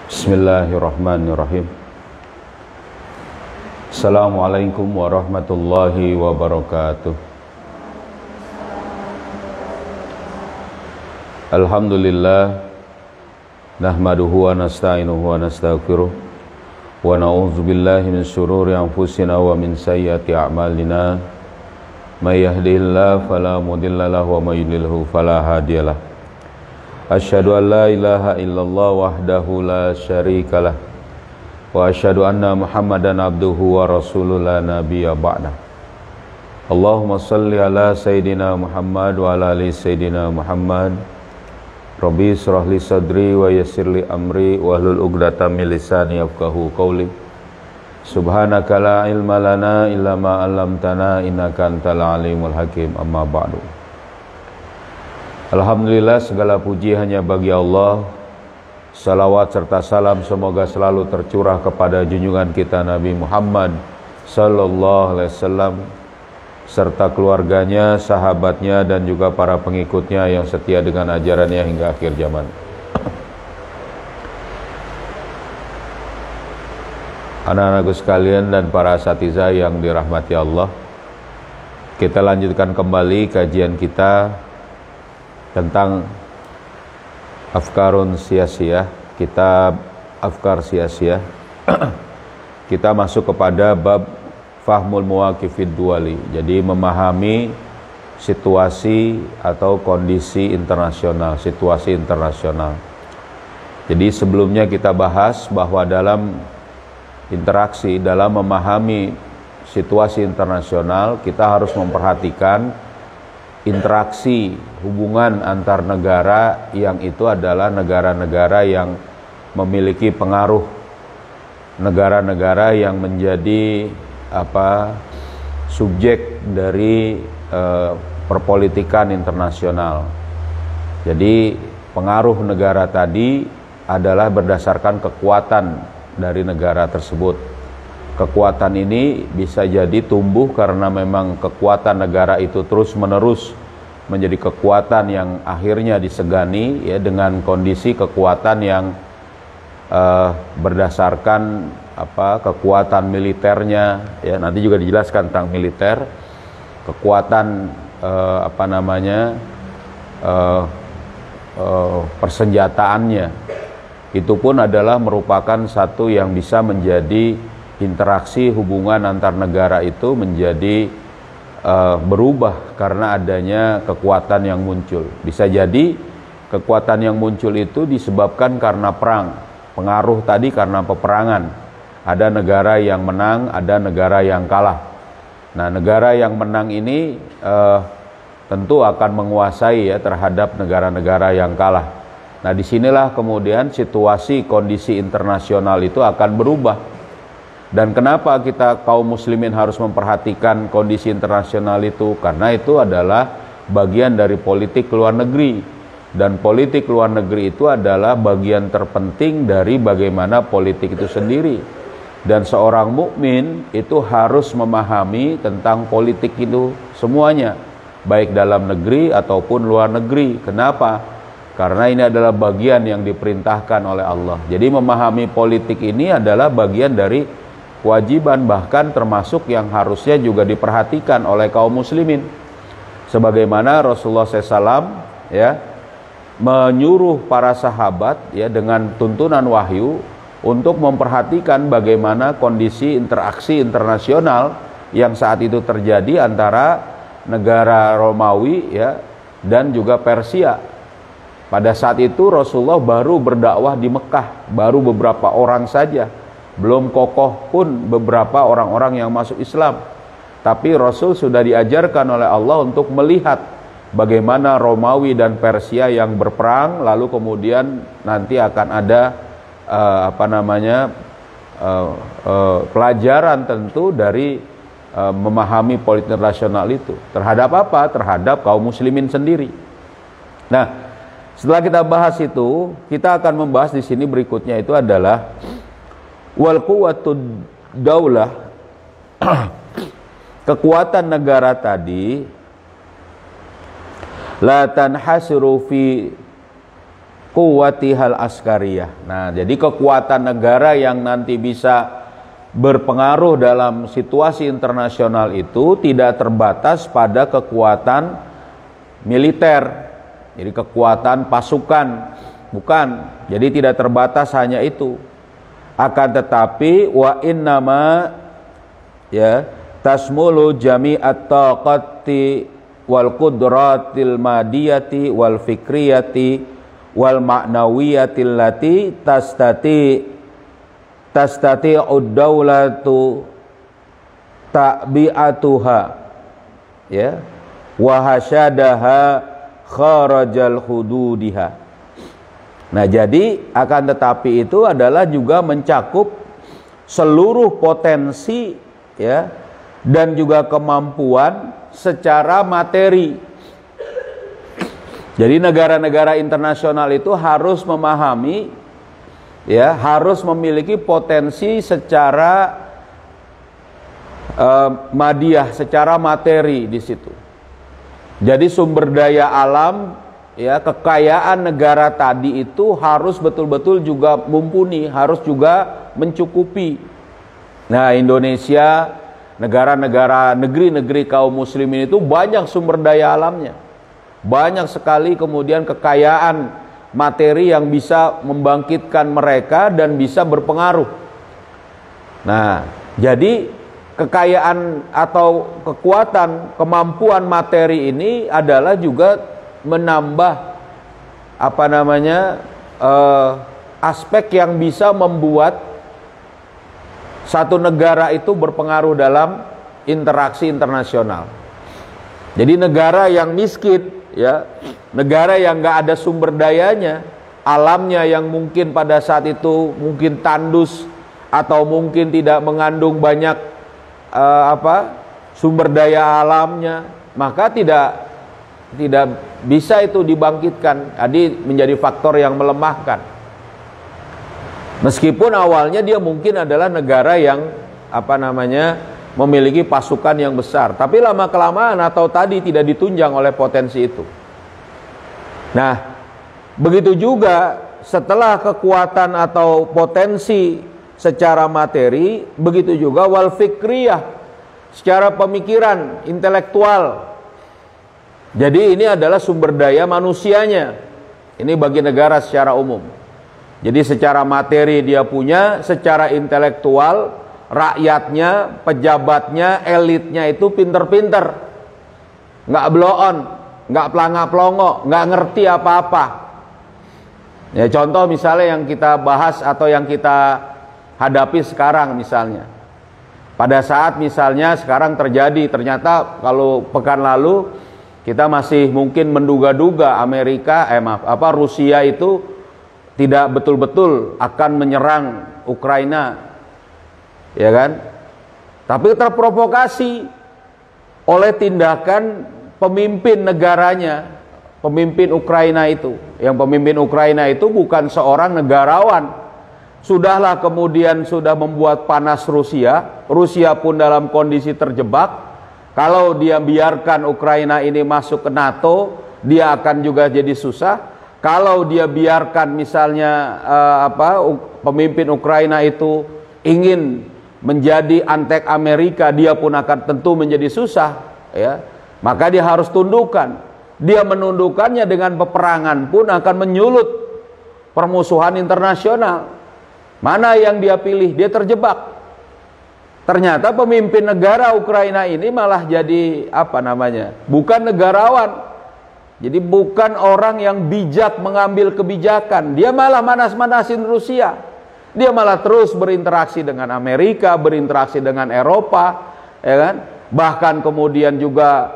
Bismillahirrahmanirrahim. Assalamualaikum warahmatullahi wabarakatuh. Alhamdulillah, nahmaduhu wa nasta'inuhu wa nastaghfiruh wa na'udzu billahi min syururi anfusina wa min sayyiati a'malina. May yahdihillahu fala mudilla lahu wa may yudlilhu fala hadiyalah. Asyhadu an la ilaha illallah wahdahu la syarikalah wa asyhadu anna Muhammadan abduhu wa rasuluhu la nabiyya ba'dah. Allahumma shalli ala sayidina Muhammad wa ala ali sayidina Muhammad. Rabbi shrah li sadri wa yassir li amri wahlul 'uqdatam min lisani yafqahu qawli. Subhanaka la ilma lana illa ma 'allamtana innaka antal alimul hakim. Amma ba'du. Alhamdulillah, segala puji hanya bagi Allah. Salawat serta salam semoga selalu tercurah kepada junjungan kita Nabi Muhammad sallallahu alaihi wasallam serta keluarganya, sahabatnya dan juga para pengikutnya yang setia dengan ajarannya hingga akhir zaman. Anak-anakku sekalian dan para asatidzah yang dirahmati Allah, kita lanjutkan kembali kajian kita tentang Afkarun Siyasiyah, kitab Afkar Siyasiyah. Kita masuk kepada bab Fahmul Muwaqifid Duwali, jadi memahami situasi atau kondisi internasional, situasi internasional. Jadi sebelumnya kita bahas bahwa dalam interaksi, dalam memahami situasi internasional, kita harus memperhatikan interaksi hubungan antar negara yang itu adalah negara-negara yang memiliki pengaruh, negara-negara yang menjadi subjek dari perpolitikan internasional. Jadi pengaruh negara tadi adalah berdasarkan kekuatan dari negara tersebut. Kekuatan ini bisa jadi tumbuh karena memang kekuatan negara itu terus-menerus menjadi kekuatan yang akhirnya disegani ya, dengan kondisi kekuatan yang berdasarkan kekuatan militernya ya, nanti juga dijelaskan tentang militer, kekuatan persenjataannya. Itu pun adalah merupakan satu yang bisa menjadi interaksi hubungan antar negara itu menjadi berubah karena adanya kekuatan yang muncul. Bisa jadi kekuatan yang muncul itu disebabkan karena perang, pengaruh tadi karena peperangan. Ada negara yang menang, ada negara yang kalah. Nah, negara yang menang ini tentu akan menguasai ya terhadap negara-negara yang kalah. Nah, disinilah kemudian situasi kondisi internasional itu akan berubah. Dan kenapa kita kaum muslimin harus memperhatikan kondisi internasional itu? Karena itu adalah bagian dari politik luar negeri. Dan politik luar negeri itu adalah bagian terpenting dari bagaimana politik itu sendiri. Dan seorang mukmin itu harus memahami tentang politik itu semuanya, baik dalam negeri ataupun luar negeri. Kenapa? Karena ini adalah bagian yang diperintahkan oleh Allah. Jadi memahami politik ini adalah bagian dari kewajiban, bahkan termasuk yang harusnya juga diperhatikan oleh kaum muslimin. Sebagaimana Rasulullah SAW ya menyuruh para sahabat ya dengan tuntunan wahyu untuk memperhatikan bagaimana kondisi interaksi internasional yang saat itu terjadi antara negara Romawi ya dan juga Persia. Pada saat itu Rasulullah baru berdakwah di Mekah, baru beberapa orang saja. Belum kokoh pun beberapa orang-orang yang masuk Islam. Tapi Rasul sudah diajarkan oleh Allah untuk melihat bagaimana Romawi dan Persia yang berperang, lalu kemudian nanti akan ada pelajaran tentu dari memahami politik internasional itu. Terhadap apa? Terhadap kaum muslimin sendiri. Nah, setelah kita bahas itu, kita akan membahas di sini berikutnya itu adalah wal quwwatud daulah, kekuatan negara tadi la tanhasiru fi quwwatihal askariyah. Nah, jadi kekuatan negara yang nanti bisa berpengaruh dalam situasi internasional itu tidak terbatas pada kekuatan militer. Jadi kekuatan pasukan, bukan. Jadi tidak terbatas hanya itu. Akan tetapi wa innama ya tasmulu jami'at taqati wal qudratil madiyati wal fikriyati wal ma'nawiyati allati tastati'ud dawlatu ta'bi'atuha ya wa hasyadaha kharajal hududiha. Nah, jadi akan tetapi itu adalah juga mencakup seluruh potensi ya dan juga kemampuan secara materi. Jadi negara-negara internasional itu harus memahami ya, harus memiliki potensi secara madiyah, secara materi di situ. Jadi sumber daya alam ya, kekayaan negara tadi itu harus betul-betul juga mumpuni, harus juga mencukupi. Nah, Indonesia, negara-negara, negeri-negeri kaum muslimin itu banyak sumber daya alamnya. Banyak sekali kemudian kekayaan materi yang bisa membangkitkan mereka dan bisa berpengaruh. Nah, jadi kekayaan atau kekuatan, kemampuan materi ini adalah juga menambah aspek yang bisa membuat satu negara itu berpengaruh dalam interaksi internasional. Jadi negara yang miskin ya, negara yang nggak ada sumber dayanya, alamnya yang mungkin pada saat itu mungkin tandus atau mungkin tidak mengandung banyak sumber daya alamnya, maka tidak bisa itu dibangkitkan. Jadi menjadi faktor yang melemahkan. Meskipun awalnya dia mungkin adalah negara yang memiliki pasukan yang besar, tapi lama kelamaan atau tadi tidak ditunjang oleh potensi itu. Nah, begitu juga setelah kekuatan atau potensi secara materi, begitu juga wal fikriyah, secara pemikiran, intelektual. Jadi ini adalah sumber daya manusianya. Ini bagi negara secara umum. Jadi secara materi dia punya, secara intelektual rakyatnya, pejabatnya, elitnya itu pinter-pinter, nggak blow-on, nggak pelanga-pelongo, nggak ngerti apa-apa. Ya, contoh misalnya yang kita bahas atau yang kita hadapi sekarang misalnya. Pada saat misalnya sekarang terjadi, ternyata kalau pekan lalu kita masih mungkin menduga-duga Rusia itu tidak betul-betul akan menyerang Ukraina, ya kan? Tapi terprovokasi oleh tindakan pemimpin negaranya, pemimpin Ukraina itu. Yang pemimpin Ukraina itu bukan seorang negarawan. Sudahlah kemudian sudah membuat panas Rusia. Rusia pun dalam kondisi terjebak. Kalau dia biarkan Ukraina ini masuk ke NATO, dia akan juga jadi susah. Kalau dia biarkan misalnya pemimpin Ukraina itu ingin menjadi antek Amerika, dia pun akan tentu menjadi susah, ya. Maka dia harus tundukkan. Dia menundukkannya dengan peperangan pun akan menyulut permusuhan internasional. Mana yang dia pilih? Dia terjebak. Ternyata pemimpin negara Ukraina ini malah jadi bukan negarawan. Jadi bukan orang yang bijak mengambil kebijakan. Dia malah manas-manasin Rusia. Dia malah terus berinteraksi dengan Amerika, berinteraksi dengan Eropa, ya kan? Bahkan kemudian juga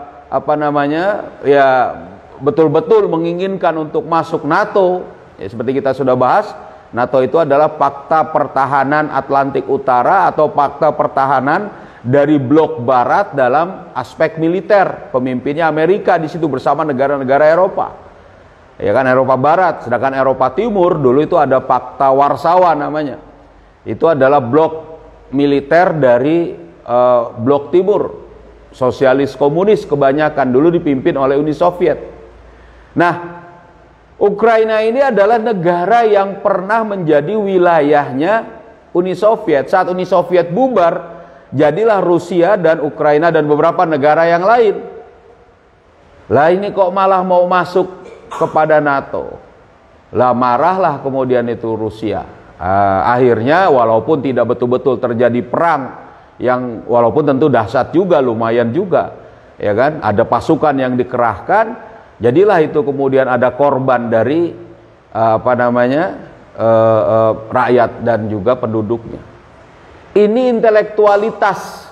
betul-betul menginginkan untuk masuk NATO. Ya, seperti kita sudah bahas, NATO itu adalah Pakta Pertahanan Atlantik Utara atau Pakta Pertahanan dari blok barat dalam aspek militer. Pemimpinnya Amerika di situ bersama negara-negara Eropa. Ya kan, Eropa Barat. Sedangkan Eropa Timur dulu itu ada Pakta Warsawa namanya. Itu adalah blok militer dari blok timur. Sosialis komunis kebanyakan dulu dipimpin oleh Uni Soviet. Nah, Ukraina ini adalah negara yang pernah menjadi wilayahnya Uni Soviet. Saat Uni Soviet bubar, jadilah Rusia dan Ukraina dan beberapa negara yang lain. Lah ini kok malah mau masuk kepada NATO. Lah marahlah kemudian itu Rusia. Akhirnya walaupun tidak betul-betul terjadi perang yang walaupun tentu dahsyat juga, lumayan juga, ya kan? Ada pasukan yang dikerahkan. Jadilah itu kemudian ada korban dari rakyat dan juga penduduknya. Ini intelektualitas.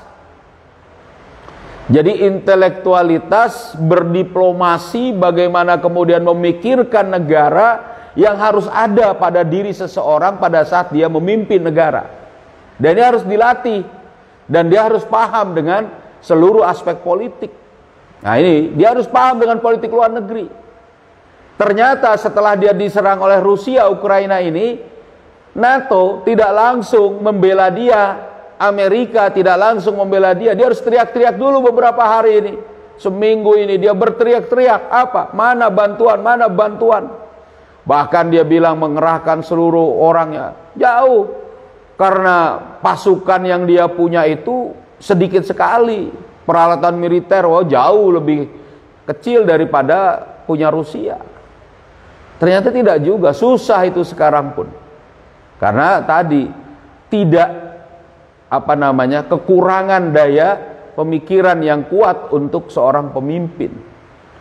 Jadi intelektualitas berdiplomasi, bagaimana kemudian memikirkan negara yang harus ada pada diri seseorang pada saat dia memimpin negara. Dan dia harus dilatih dan dia harus paham dengan seluruh aspek politik. Nah ini, dia harus paham dengan politik luar negeri. Ternyata setelah dia diserang oleh Rusia, Ukraina ini, NATO tidak langsung membela dia, Amerika tidak langsung membela dia. Dia harus teriak-teriak dulu beberapa hari ini. Seminggu ini dia berteriak-teriak, apa? Mana bantuan, mana bantuan. Bahkan dia bilang mengerahkan seluruh orangnya. Jauh. Karena pasukan yang dia punya itu sedikit sekali. Peralatan militer jauh lebih kecil daripada punya Rusia. Ternyata tidak juga, susah itu sekarang pun. Karena tadi tidak kekurangan daya pemikiran yang kuat untuk seorang pemimpin.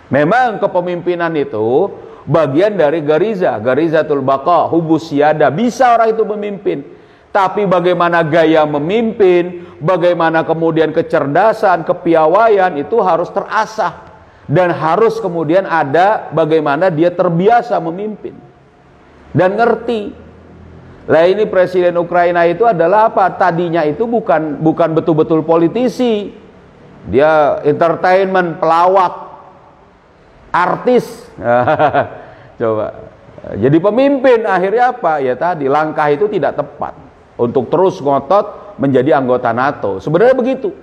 Memang kepemimpinan itu bagian dari garizatul baqa, hubus siyada, bisa orang itu memimpin. Tapi bagaimana gaya memimpin, bagaimana kemudian kecerdasan, kepiawaian itu harus terasah. Dan harus kemudian ada bagaimana dia terbiasa memimpin. Dan ngerti. Lah ini presiden Ukraina itu adalah apa? Tadinya itu bukan betul-betul politisi. Dia entertainment, pelawak, artis. Coba. Jadi pemimpin akhirnya apa? Ya tadi langkah itu tidak tepat untuk terus ngotot menjadi anggota NATO. Sebenarnya begitu.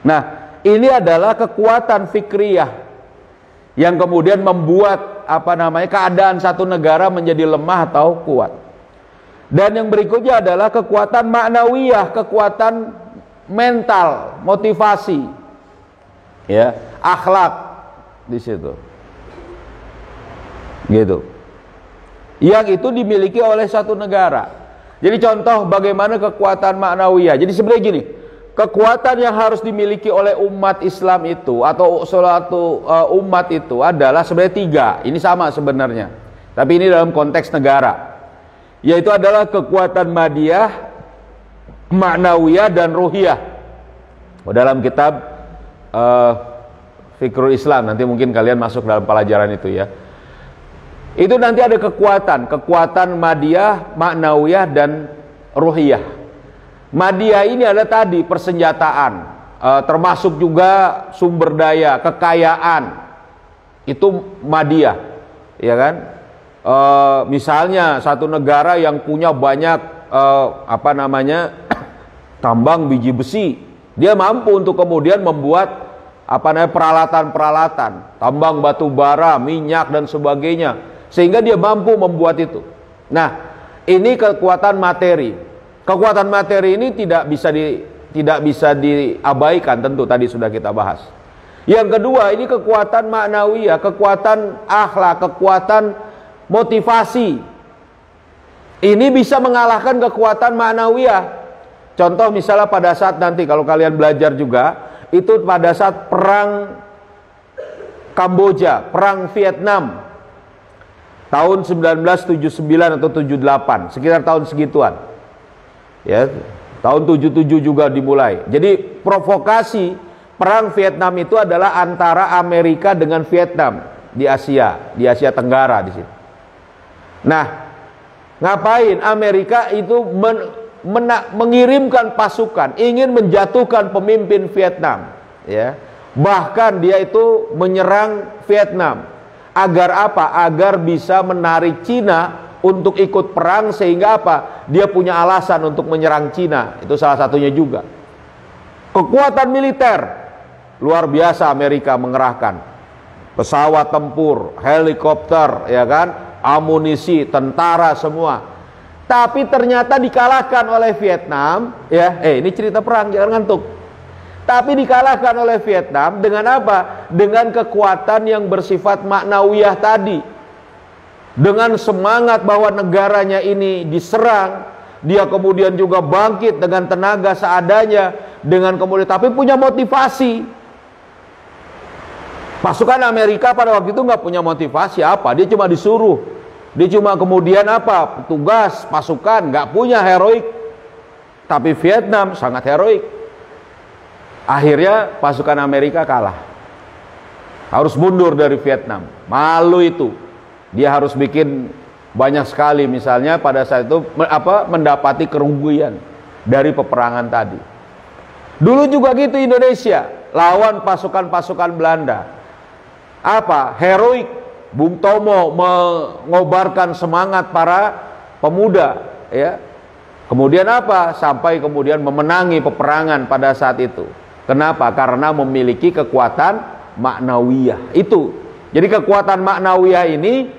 Nah, ini adalah kekuatan fikriyah yang kemudian membuat keadaan satu negara menjadi lemah atau kuat. Dan yang berikutnya adalah kekuatan maknawiyah, kekuatan mental, motivasi, ya, akhlak di situ. Gitu. Yang itu dimiliki oleh satu negara. Jadi contoh bagaimana kekuatan maknawiyah. Jadi sebenarnya gini, kekuatan yang harus dimiliki oleh umat Islam itu atau suatu umat itu adalah sebenarnya tiga. Ini sama sebenarnya, tapi ini dalam konteks negara. Yaitu adalah kekuatan madiyah, maknawiyah, dan ruhiyah. Dalam kitab Fikrul Islam, nanti mungkin kalian masuk dalam pelajaran itu ya. Itu nanti ada kekuatan madiyah, maknawiyah, dan ruhiyah. Madiyah ini adalah tadi persenjataan, termasuk juga sumber daya, kekayaan. Itu madiyah, ya kan? Misalnya satu negara yang punya banyak tambang biji besi, dia mampu untuk kemudian membuat peralatan-peralatan, tambang batu bara, minyak dan sebagainya, sehingga dia mampu membuat itu. Nah, ini kekuatan materi. Kekuatan materi ini tidak bisa diabaikan, tentu tadi sudah kita bahas. Yang kedua, ini kekuatan maknawiyah, kekuatan akhlak, kekuatan motivasi. Ini bisa mengalahkan kekuatan maknawiyah. Contoh misalnya pada saat nanti kalau kalian belajar juga, itu pada saat perang Kamboja, perang Vietnam tahun 1979 atau 78, sekitar tahun segituan. Ya, tahun 77 juga dimulai. Jadi provokasi perang Vietnam itu adalah antara Amerika dengan Vietnam di Asia Tenggara di situ. Nah, ngapain Amerika itu mengirimkan pasukan, ingin menjatuhkan pemimpin Vietnam, ya. Bahkan dia itu menyerang Vietnam agar apa? Agar bisa menarik Cina untuk ikut perang, sehingga apa? Dia punya alasan untuk menyerang Cina. Itu salah satunya juga. Kekuatan militer luar biasa Amerika mengerahkan. pesawat tempur, helikopter, ya kan, amunisi, tentara semua. Tapi ternyata dikalahkan oleh Vietnam, ya. Ini cerita perang, jangan ngantuk. Tapi dikalahkan oleh Vietnam dengan apa? Dengan kekuatan yang bersifat maknawiyah tadi. Dengan semangat bahwa negaranya ini diserang, dia kemudian juga bangkit dengan tenaga seadanya, dengan kemudian tapi punya motivasi. Pasukan Amerika pada waktu itu nggak punya motivasi apa, dia cuma disuruh, dia cuma kemudian apa, petugas pasukan, nggak punya heroik. Tapi Vietnam sangat heroik. Akhirnya pasukan Amerika kalah, harus mundur dari Vietnam. Malu itu, dia harus bikin banyak sekali, misalnya pada saat itu mendapati kerugian dari peperangan tadi. Dulu juga gitu Indonesia lawan pasukan-pasukan Belanda. Heroik, Bung Tomo mengobarkan semangat para pemuda, ya. Kemudian sampai kemudian memenangi peperangan pada saat itu. Kenapa? Karena memiliki kekuatan maknawiyah itu. Jadi kekuatan maknawiyah ini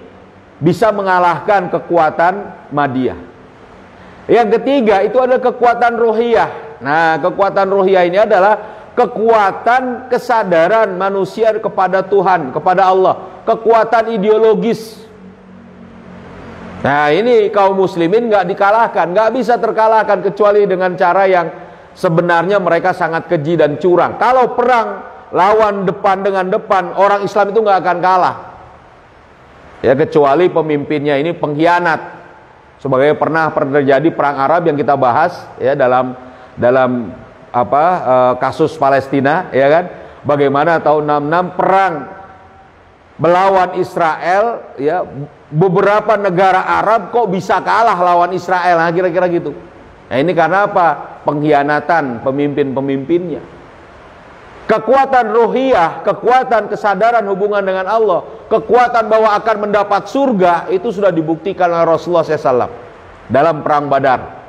bisa mengalahkan kekuatan madiyah. Yang ketiga itu adalah kekuatan ruhiyah. Nah, kekuatan ruhiyah ini adalah kekuatan kesadaran manusia kepada Tuhan, kepada Allah, kekuatan ideologis. Nah, ini kaum muslimin nggak dikalahkan, nggak bisa terkalahkan kecuali dengan cara yang sebenarnya mereka sangat keji dan curang. Kalau perang lawan depan dengan depan, orang Islam itu nggak akan kalah. Ya, kecuali pemimpinnya ini pengkhianat. Sebagai pernah terjadi perang Arab yang kita bahas ya dalam kasus Palestina, ya kan? Bagaimana tahun 66 perang melawan Israel, ya, beberapa negara Arab kok bisa kalah lawan Israel, nah, kira-kira gitu. Nah, ini karena apa? Pengkhianatan pemimpin-pemimpinnya. Kekuatan ruhiyah, kekuatan kesadaran hubungan dengan Allah, kekuatan bahwa akan mendapat surga, itu sudah dibuktikan oleh Rasulullah SAW dalam perang Badar.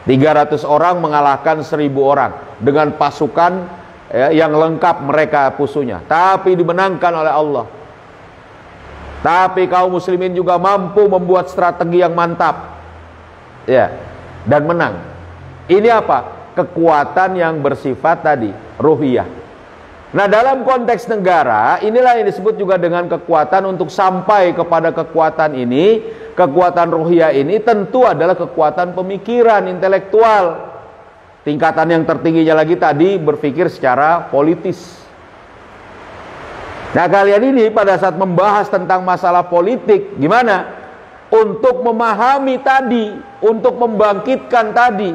300 orang mengalahkan 1000 orang dengan pasukan yang lengkap mereka pusuhnya, tapi dimenangkan oleh Allah. Tapi kaum muslimin juga mampu membuat strategi yang mantap, ya, dan menang. Ini apa? Kekuatan yang bersifat tadi ruhiyah. Nah, dalam konteks negara, inilah yang disebut juga dengan kekuatan. Untuk sampai kepada kekuatan ini, kekuatan ruhiyah ini tentu adalah kekuatan pemikiran intelektual. Tingkatan yang tertingginya lagi tadi berpikir secara politis. Nah, kalian ini pada saat membahas tentang masalah politik, gimana? Untuk memahami tadi, untuk membangkitkan tadi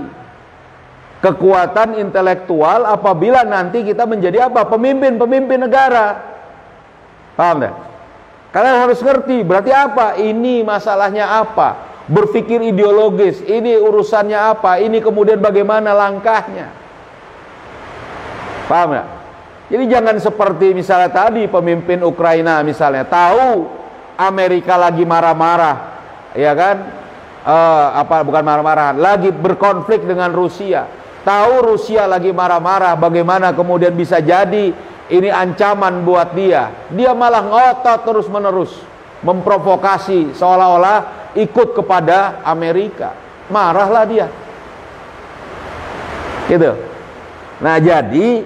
kekuatan intelektual apabila nanti kita menjadi apa? Pemimpin negara. Paham gak? Kalian harus ngerti, berarti apa? Ini masalahnya apa? Berpikir ideologis, ini urusannya apa? Ini kemudian bagaimana langkahnya? Paham gak? Jadi jangan seperti misalnya tadi pemimpin Ukraina misalnya, tahu Amerika lagi marah-marah, ya kan? Bukan marah-marah, lagi berkonflik dengan Rusia. Tahu Rusia lagi marah-marah, bagaimana kemudian bisa jadi ini ancaman buat dia. Dia malah ngotot terus-menerus, memprovokasi seolah-olah ikut kepada Amerika. Marahlah dia. Gitu. Nah, jadi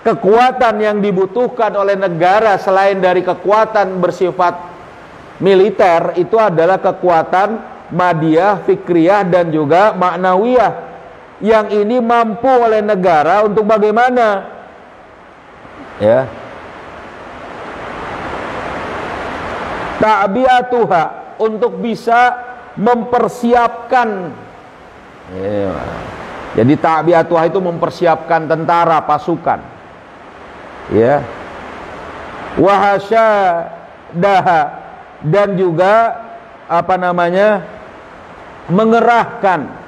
kekuatan yang dibutuhkan oleh negara selain dari kekuatan bersifat militer itu adalah kekuatan madiyah, fikriyah, dan juga maknawiyah. Yang ini mampu oleh negara untuk bagaimana? Ya. Ta'biyatuha, untuk bisa mempersiapkan. Ya. Jadi ta'biyatuha itu mempersiapkan tentara, pasukan. Ya. Wahasyadaha, dan juga mengerahkan.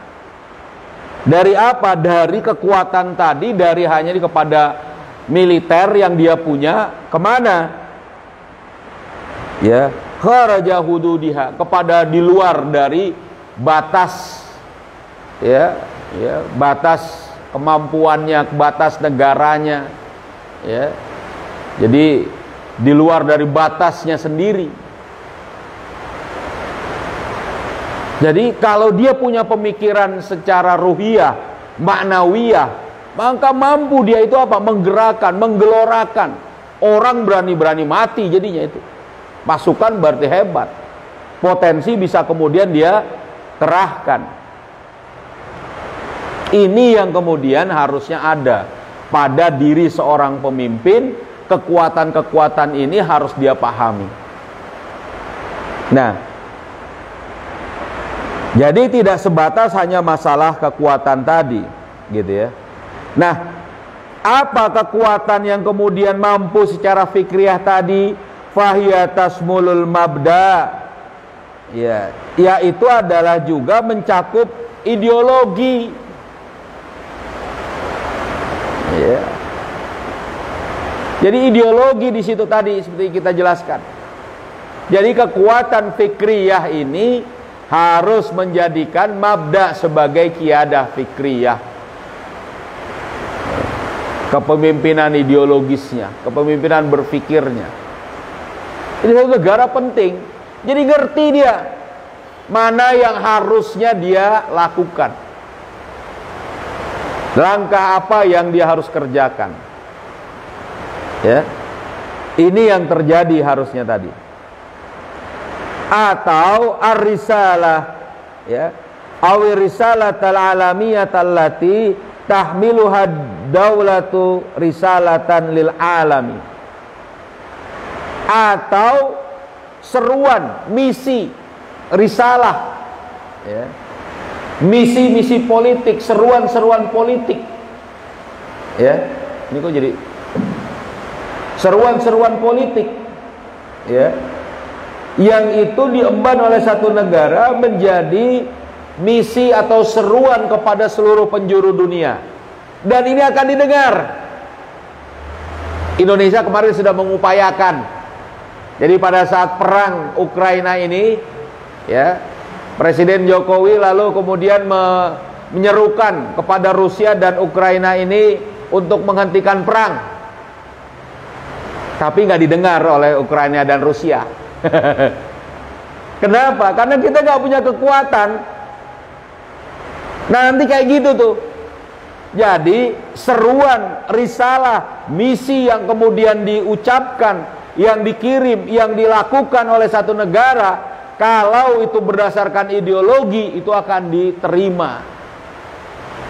Dari apa? Dari kekuatan tadi, dari hanya kepada militer yang dia punya, kemana? Ya, kharaja hududiha, kepada di luar dari batas, ya, batas kemampuannya, batas negaranya, ya. Jadi di luar dari batasnya sendiri. Jadi kalau dia punya pemikiran secara ruhiyah, maknawiyah, maka mampu dia itu apa? Menggerakkan, menggelorakan. Orang berani-berani mati jadinya itu. Pasukan berarti hebat. Potensi bisa kemudian dia kerahkan. Ini yang kemudian harusnya ada pada diri seorang pemimpin. Kekuatan-kekuatan ini harus dia pahami. Nah, jadi tidak sebatas hanya masalah kekuatan tadi, gitu ya. Nah, apa kekuatan yang kemudian mampu secara fikriyah tadi? Fahiya tasmulul mabda. Ya, yaitu adalah juga mencakup ideologi. Ya. Jadi ideologi di situ tadi seperti kita jelaskan. Jadi kekuatan fikriyah ini harus menjadikan mabda sebagai qiyadah fikriyah. Kepemimpinan ideologisnya, kepemimpinan berfikirnya. Ini satu negara penting. Jadi ngerti dia mana yang harusnya dia lakukan. Langkah apa yang dia harus kerjakan. Ya. Ini yang terjadi harusnya tadi. Atau ar-risalah, ya, awi risalatal alamiyah allati tahmiluha daulatu risalatan lil alami. Atau seruan, misi, risalah, ya. Misi-misi politik, seruan-seruan politik. Ya. Ini kok jadi seruan-seruan politik, ya, yang itu diemban oleh satu negara menjadi misi atau seruan kepada seluruh penjuru dunia, dan ini akan didengar. Indonesia kemarin sudah mengupayakan. Jadi pada saat perang Ukraina ini, ya, Presiden Jokowi lalu kemudian menyerukan kepada Rusia dan Ukraina ini untuk menghentikan perang. Tapi nggak didengar oleh Ukraina dan Rusia. Kenapa? Karena kita nggak punya kekuatan. Nah, nanti kayak gitu tuh. Jadi seruan, risalah, misi yang kemudian diucapkan, yang dikirim, yang dilakukan oleh satu negara, kalau itu berdasarkan ideologi, itu akan diterima,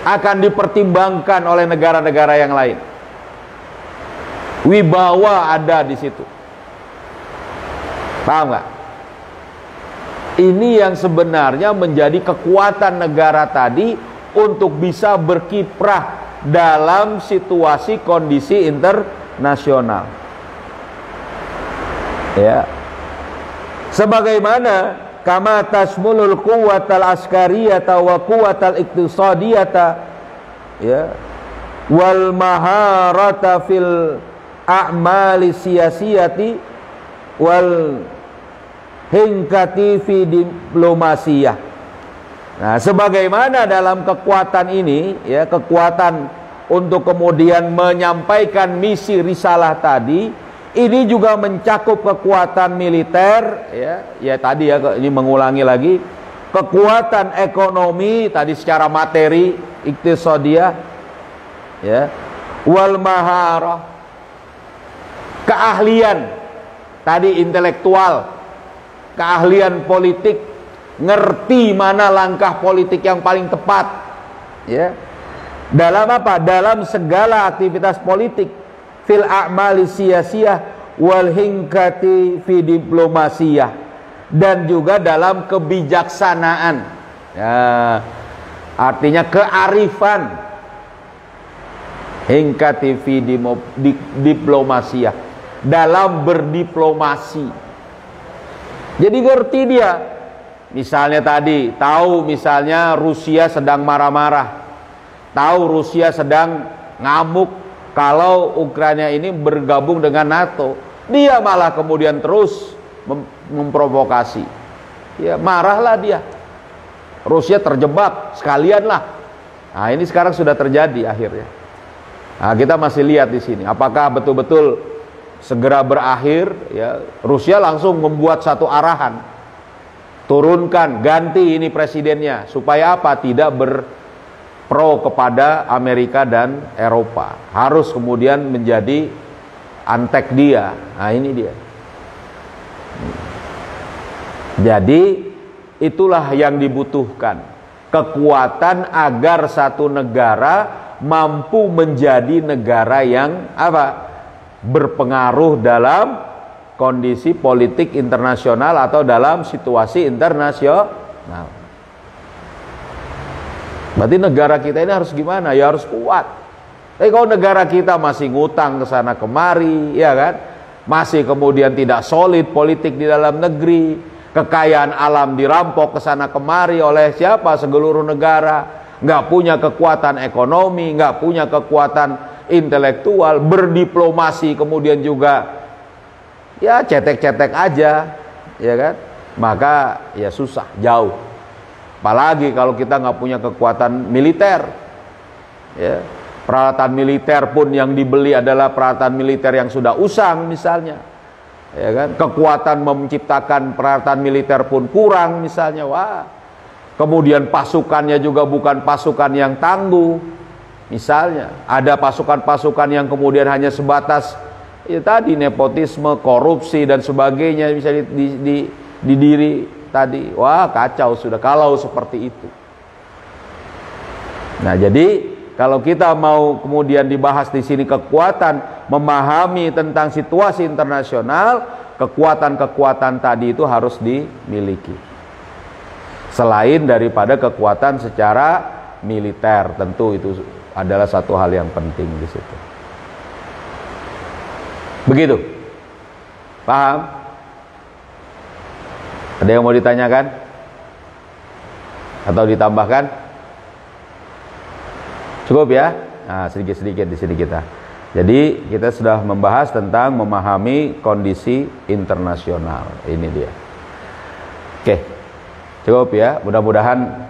akan dipertimbangkan oleh negara-negara yang lain. Wibawa ada di situ. Paham nggak? Ini yang sebenarnya menjadi kekuatan negara tadi untuk bisa berkiprah dalam situasi kondisi internasional. Ya. Sebagaimana kama tasmulul quwwatal askariyata wa quwwatal iktisadiyata, ya, wal maharata fil a'mali siyasiyati wal hinkati fi diplomasiyah. Nah, sebagaimana dalam kekuatan ini, ya, kekuatan untuk kemudian menyampaikan misi risalah tadi, ini juga mencakup kekuatan militer, ya tadi ya, ini mengulangi lagi, kekuatan ekonomi tadi secara materi, iktisadiyah, ya, wal maharah, keahlian tadi intelektual, keahlian politik, ngerti mana langkah politik yang paling tepat, ya, dalam apa? Dalam segala aktivitas politik, fil a'mali siyasiyah wal hinkati fi diplomasiyah, dan juga dalam kebijaksanaan, ya, artinya kearifan, hinkati fi diplomasiyah, dalam berdiplomasi. Jadi ngerti dia. Misalnya tadi, tahu misalnya Rusia sedang marah-marah, tahu Rusia sedang ngamuk kalau Ukraina ini bergabung dengan NATO, dia malah kemudian terus memprovokasi. Ya, marahlah dia. Rusia terjebak, sekalianlah. Nah, ini sekarang sudah terjadi akhirnya. Nah, kita masih lihat di sini, apakah betul-betul segera berakhir, ya, Rusia langsung membuat satu arahan, turunkan, ganti ini presidennya, supaya apa? Tidak berpro kepada Amerika dan Eropa, harus kemudian menjadi antek dia. Nah ini dia. Jadi itulah yang dibutuhkan, kekuatan agar satu negara mampu menjadi negara yang apa? Berpengaruh dalam kondisi politik internasional atau dalam situasi internasional. Berarti negara kita ini harus gimana? Ya harus kuat. Tapi kalau negara kita masih ngutang ke sana kemari, ya kan? Masih kemudian tidak solid politik di dalam negeri, kekayaan alam dirampok ke sana kemari oleh siapa? Segeluruh negara. Nggak punya kekuatan ekonomi, nggak punya kekuatan intelektual, berdiplomasi kemudian juga ya cetek-cetek aja, ya kan? Maka ya susah, jauh. Apalagi kalau kita nggak punya kekuatan militer, ya. Peralatan militer pun yang dibeli adalah peralatan militer yang sudah usang misalnya, ya kan? Kekuatan menciptakan peralatan militer pun kurang misalnya, wah. Kemudian pasukannya juga bukan pasukan yang tangguh, misalnya ada pasukan-pasukan yang kemudian hanya sebatas ya tadi nepotisme, korupsi dan sebagainya bisa didiri tadi, wah kacau sudah kalau seperti itu. Nah jadi kalau kita mau kemudian dibahas di sini kekuatan, memahami tentang situasi internasional, kekuatan-kekuatan tadi itu harus dimiliki. Selain daripada kekuatan secara militer, tentu itu adalah satu hal yang penting di situ. Begitu. Paham? Ada yang mau ditanyakan? Atau ditambahkan? Cukup ya? Nah, sedikit-sedikit di sini kita. Jadi kita sudah membahas tentang memahami kondisi internasional. Ini dia. Oke, cukup ya. Mudah-mudahan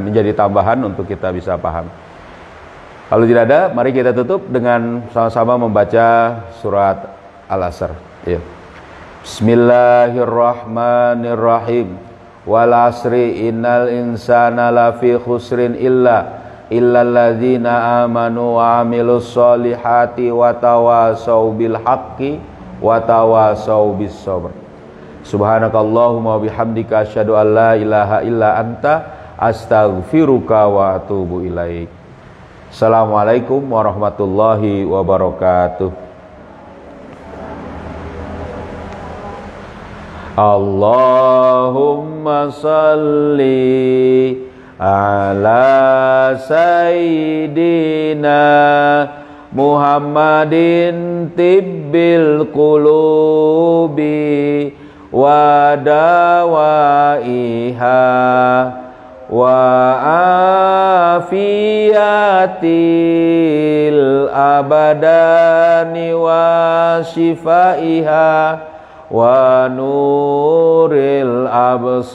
menjadi tambahan untuk kita bisa paham. Kalau tidak ada, mari kita tutup dengan sama-sama membaca surat Al-Asr. Ya. Bismillahirrahmanirrahim. Wal asri innal insana lafi khusrin illalladzina amanu wa amilus solihati wa tawasau bil haqqi wa tawasau bis sabr. Subhanakallahumma wa bihamdika asyhadu an la ilaha illa anta astaghfiruka wa atubu ilaik. Assalamualaikum warahmatullahi wabarakatuh. Allahumma salli ala sayyidina Muhammadin tibbil qulubi wa dawaiha wa afiyatil abadani wa shifaiha wa nuril absari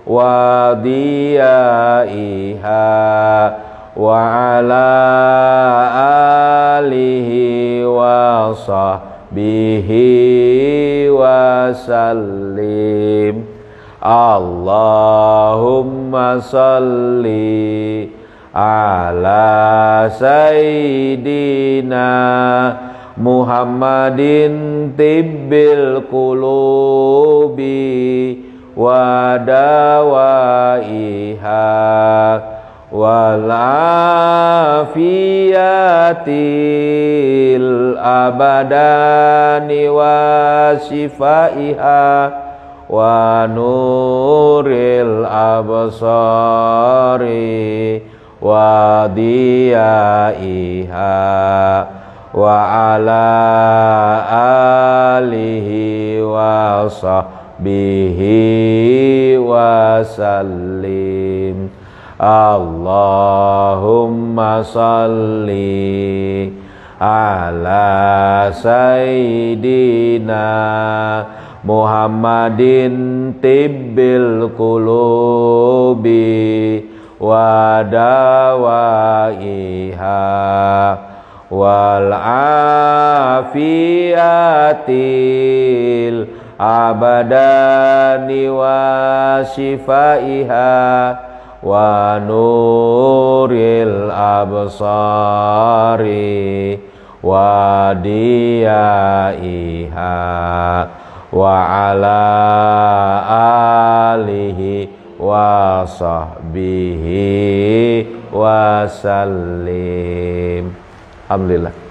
wa diyaiha wa ala alihi wa sahbihi wa sallim. Allahumma salli ala sayyidina Muhammadin tibbil qulubi wa dawaiha wal afiyatil abadani wa shifaiha wa nuril absari wa diyaiha wa ala alihi wa sahbihi wa sallim. Allahumma salli ala sayyidina Muhammadin tibbil qulubi wa dawaiha wal afiyatil abadani wa shifaiha wa nuril absari wa diyaiha wa ala alihi wa sahbihi wa sallim. Alhamdulillah.